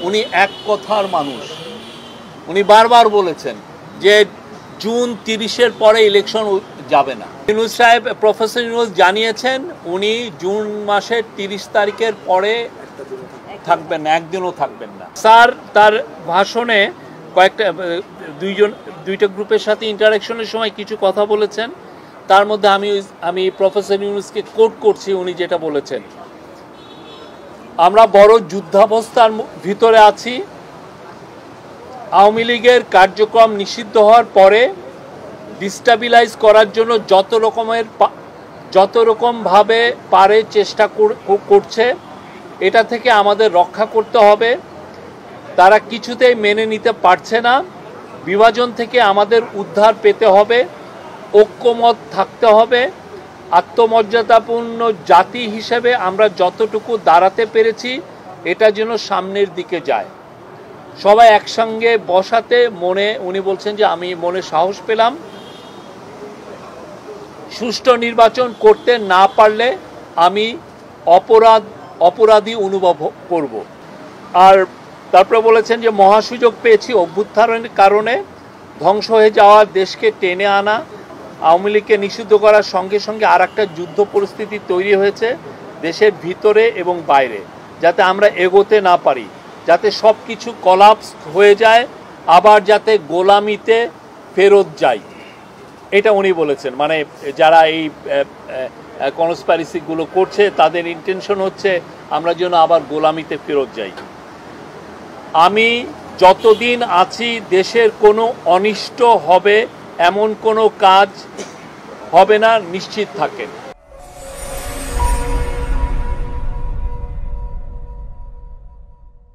উনি এক কথার মানুষ। উনি বারবার বলেছেন যে জুন 30-এর পরে ইলেকশন যাবে না। ইউনূস সাহেব, প্রফেসর ইউনূস জানিয়েছেন উনি জুন মাসের 30 তারিখের পরে থাকবেন না, একদিনও থাকবেন না। স্যার তার ভাষণে দুইটা গ্রুপের সাথে ইন্টারাকশনের সময় কিছু কথা বলেছেন। তার মধ্যে আমি প্রফেসর ইউনূসকে কোট করছি, উনি যেটা বলেছেন, আমরা বড় যুদ্ধাবস্থার ভিতরে আছি। আওয়ামী লীগের কার্যক্রম নিষিদ্ধ হওয়ার পরে ডিস্টাবিলাইজ করার জন্য যত রকমভাবে পারে চেষ্টা করছে। এটা থেকে আমাদের রক্ষা করতে হবে। তারা কিছুতেই মেনে নিতে পারছে না। বিভাজন থেকে আমাদের উদ্ধার পেতে হবে, ঐক্যমত থাকতে হবে। আত্মমর্যাদাপূর্ণ জাতি হিসেবে আমরা যতটুকু দাঁড়াতে পেরেছি এটা যেন সামনের দিকে যায়। সবাই একসঙ্গে বসাতে উনি বলছেন যে আমি মনে সাহস পেলাম। সুষ্ঠু নির্বাচন করতে না পারলে আমি অপরাধী অনুভব করব। আর তারপরে বলেছেন যে মহাসুযোগ পেয়েছি অভ্যুত্থানের কারণে। ধ্বংস হয়ে যাওয়া দেশকে টেনে আনা, আওয়ামী লীগকে নিষিদ্ধ করার সঙ্গে সঙ্গে আর একটা যুদ্ধ পরিস্থিতি তৈরি হয়েছে দেশের ভিতরে এবং বাইরে, যাতে আমরা এগোতে না পারি, যাতে সব কিছু কলাপস হয়ে যায়, আবার যাতে গোলামিতে ফেরত যাই। এটা উনি বলেছেন। মানে যারা এই কনস্পাইরেসিগুলো করছে তাদের ইন্টেনশন হচ্ছে আমরা যেন আবার গোলামিতে ফেরত যাই। আমি যতদিন আছি দেশের কোনো অনিষ্ট হবে এমন কোনো কাজ হবে না, নিশ্চিত থাকেন।